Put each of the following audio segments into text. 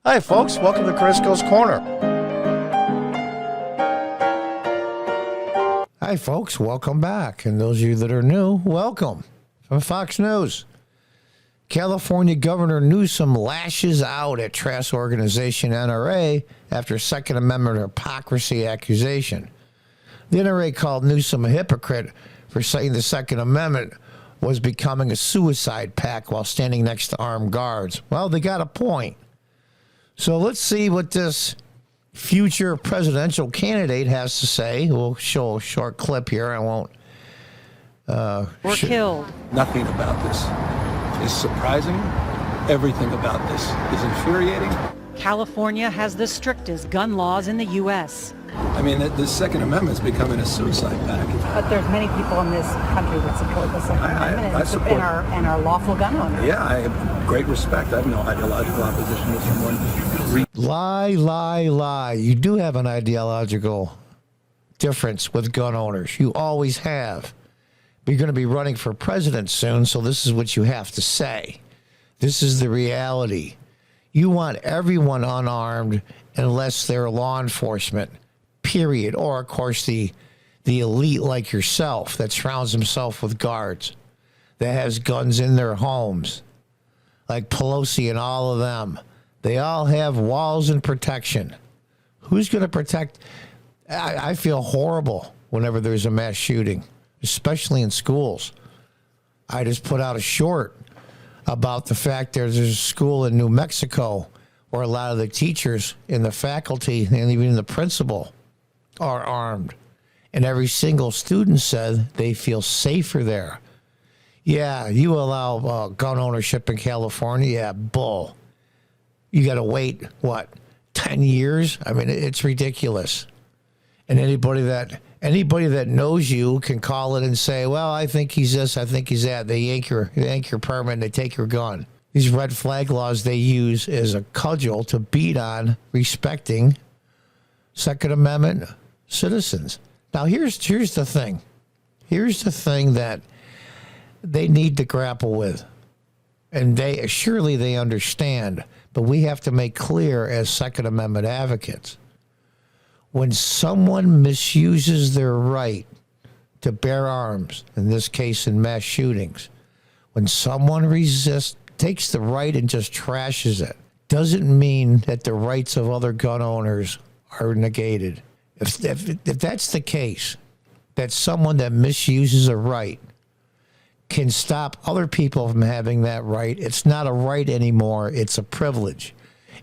Hi, folks. Welcome to Crisco's Corner. Hi, folks. Welcome back. And those of you that are new, welcome. From Fox News. California Governor Newsome lashes out at trash organization NRA after Second Amendment hypocrisy accusation. The NRA called Newsome a hypocrite for saying the Second Amendment was becoming a suicide pact while standing next to armed guards. Well, they got a point. So let's see what this future presidential candidate has to say. We'll show a short clip here. I won't. Were killed. Nothing about this is surprising. Everything about this is infuriating. California has the strictest gun laws in the U.S. I mean, the Second Amendment is becoming a suicide pact. But there's many people in this country that support the Second Amendment and are lawful gun owners. Yeah, I have great respect. I have no ideological opposition to someone. Lie. You do have an ideological difference with gun owners. You always have. But you're going to be running for president soon, so this is what you have to say. This is the reality. You want everyone unarmed unless they're law enforcement, period. Or, of course, the elite like yourself that surrounds himself with guards, that has guns in their homes, like Pelosi and all of them. They all have walls and protection. Who's going to protect? I feel horrible whenever there's a mass shooting, especially in schools. I just put out a short about the fact there's a school in New Mexico where a lot of the teachers and the faculty and even the principal are armed. And every single student said they feel safer there. Yeah, you allow gun ownership in California? Yeah, bull. You got to wait, 10 years? I mean, it's ridiculous. And anybody that knows you can call it and say, well, I think he's this, I think he's that. They yank your permit and they take your gun. These red flag laws they use as a cudgel to beat on respecting Second Amendment citizens. Now, here's the thing. Here's the thing that they need to grapple with. And surely they understand, but we have to make clear as Second Amendment advocates. When someone misuses their right to bear arms, in this case in mass shootings, when someone takes the right and just trashes it, doesn't mean that the rights of other gun owners are negated. If that's the case, that someone that misuses a right can stop other people from having that right, it's not a right anymore, it's a privilege.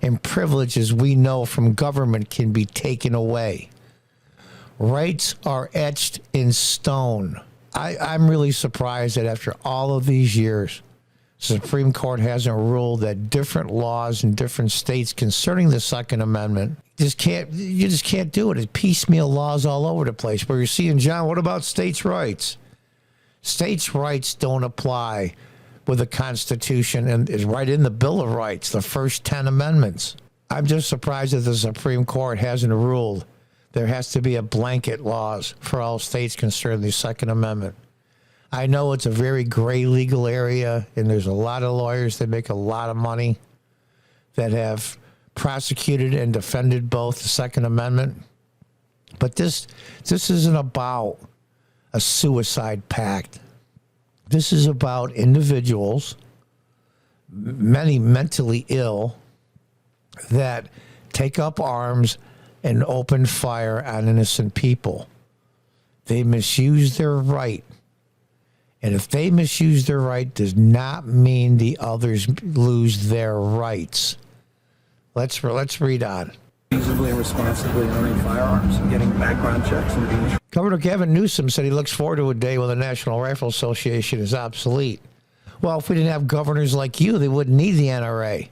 And privileges, we know from government, can be taken away. Rights are etched in stone. I'm really surprised that after all of these years, the Supreme Court hasn't ruled that different laws in different states concerning the Second Amendment, you just can't do it. It's piecemeal laws all over the place. But you're seeing, John, what about states' rights? States' rights don't apply with the Constitution and is right in the Bill of Rights, the first 10 amendments. I'm just surprised that the Supreme Court hasn't ruled there has to be a blanket laws for all states concerning the Second Amendment. I know it's a very gray legal area, and there's a lot of lawyers that make a lot of money that have prosecuted and defended both the Second Amendment. But this isn't about a suicide pact. This is about individuals, many mentally ill, that take up arms and open fire on innocent people. They misuse their right. And if they misuse their right, does not mean the others lose their rights. Let's read on. Reasonably and responsibly owning firearms and getting background checks and being... Governor Gavin Newsome said he looks forward to a day when the National Rifle Association is obsolete. Well, if we didn't have governors like you, they wouldn't need the NRA.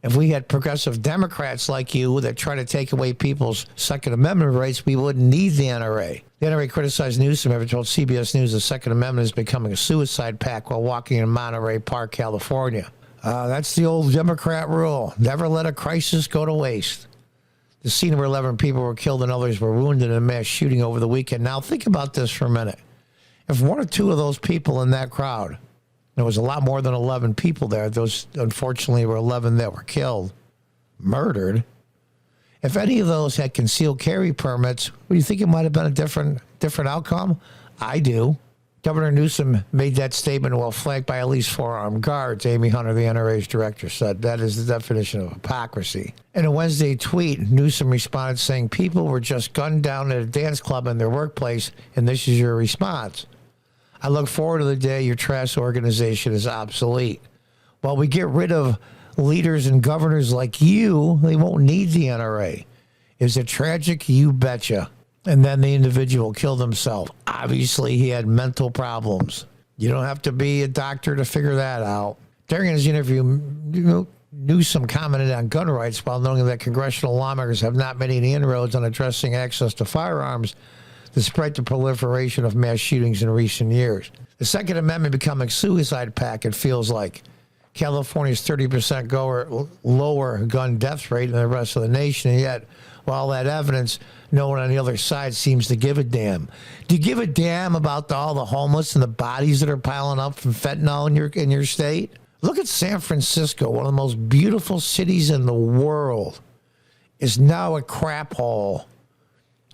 If we had progressive Democrats like you that try to take away people's Second Amendment rights, we wouldn't need the NRA. The NRA criticized Newsome after told CBS News the Second Amendment is becoming a suicide pact while walking in Monterey Park, California. That's the old Democrat rule. Never let a crisis go to waste. The scene where 11 people were killed and others were wounded in a mass shooting over the weekend. Now, think about this for a minute. If one or two of those people in that crowd, there was a lot more than 11 people there. Those, unfortunately, were 11 that were killed. murdered. If any of those had concealed carry permits, do you think it might have been a different outcome? I do. Governor Newsome made that statement while flanked by at least 4 armed guards. Amy Hunter, the NRA's director, said that is the definition of hypocrisy. In a Wednesday tweet, Newsome responded saying people were just gunned down at a dance club in their workplace, and this is your response. I look forward to the day your trash organization is obsolete. While we get rid of leaders and governors like you, they won't need the NRA. Is it tragic? You betcha. And then the individual killed himself. Obviously, he had mental problems. You don't have to be a doctor to figure that out. During his interview, Newsome commented on gun rights while noting that congressional lawmakers have not made any inroads on addressing access to firearms despite the proliferation of mass shootings in recent years. The Second Amendment becoming suicide pact, it feels like. California's 30% lower gun death rate than the rest of the nation, and yet, with all that evidence, no one on the other side seems to give a damn. Do you give a damn about all the homeless and the bodies that are piling up from fentanyl in your state? Look at San Francisco, one of the most beautiful cities in the world, is now a crap hole.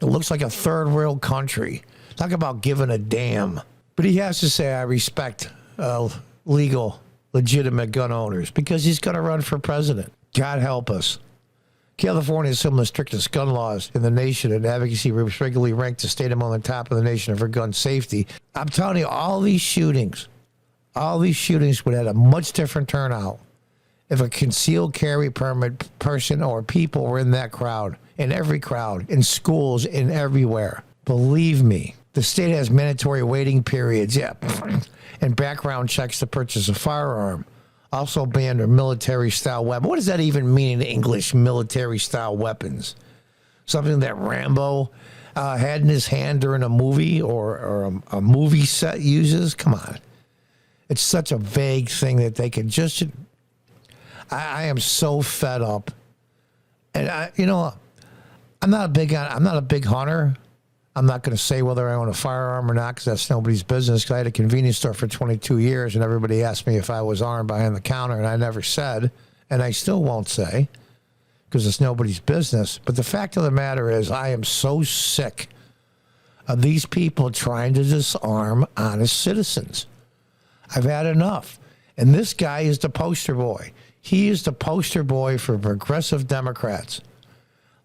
It looks like a third world country. Talk about giving a damn. But he has to say, I respect legal, legitimate gun owners because he's going to run for president. God help us. California has some of the strictest gun laws in the nation, and advocacy groups regularly rank the state among the top of the nation for gun safety. I'm telling you, all these shootings would have a much different turnout if a concealed carry permit person or people were in that crowd, in every crowd, in schools, in everywhere. Believe me, the state has mandatory waiting periods, and background checks to purchase a firearm. Also banned are military-style weapons. What does that even mean in English, military-style weapons? Something that Rambo had in his hand during a movie or a movie set uses? Come on. It's such a vague thing that they could just... I am so fed up. And, I'm not a big hunter. I'm not going to say whether I own a firearm or not because that's nobody's business. Because I had a convenience store for 22 years, and everybody asked me if I was armed behind the counter, and I never said, and I still won't say because it's nobody's business. But the fact of the matter is I am so sick of these people trying to disarm honest citizens. I've had enough. And this guy is the poster boy. He is the poster boy for progressive Democrats.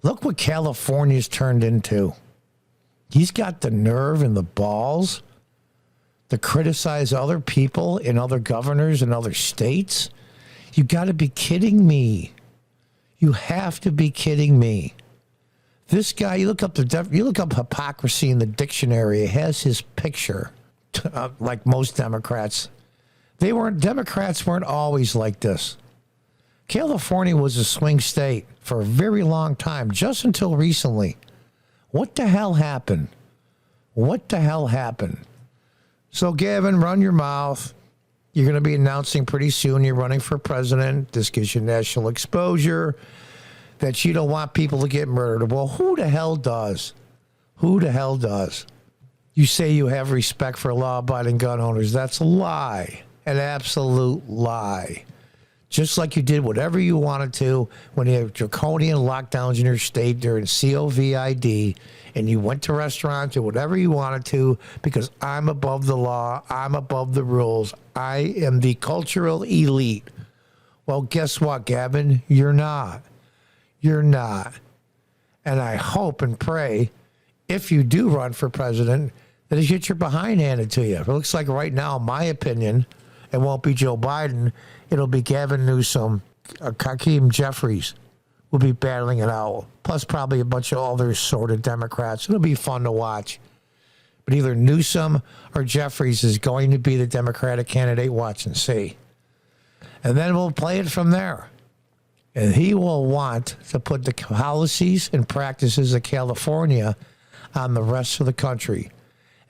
Look what California's turned into. He's got the nerve and the balls to criticize other people and other governors in other states. You got to be kidding me. You have to be kidding me. This guy, you look up hypocrisy in the dictionary. It has his picture, like most Democrats. Democrats weren't always like this. California was a swing state for a very long time, just until recently. What the hell happened? What the hell happened? So, Gavin, run your mouth. You're going to be announcing pretty soon you're running for president. This gives you national exposure, that you don't want people to get murdered. Well, who the hell does? Who the hell does? You say you have respect for law-abiding gun owners. That's a lie, an absolute lie. Just like you did whatever you wanted to when you had draconian lockdowns in your state during COVID, and you went to restaurants or whatever you wanted to because I'm above the law, I'm above the rules, I am the cultural elite. Well, guess what, Gavin? You're not. You're not. And I hope and pray, if you do run for president, that you get your behind handed to you. It looks like right now, in my opinion, it won't be Joe Biden. It'll be Gavin Newsome, Hakeem Jeffries will be battling it out, plus probably a bunch of other sort of Democrats. It'll be fun to watch. But either Newsome or Jeffries is going to be the Democratic candidate. Watch and see. And then we'll play it from there. And he will want to put the policies and practices of California on the rest of the country.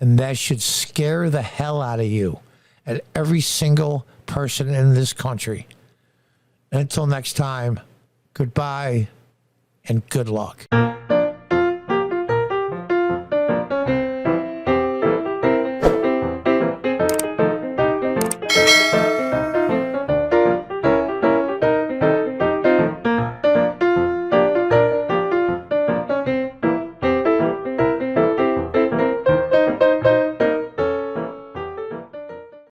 And that should scare the hell out of you and every single person in this country. And until next time, goodbye and good luck.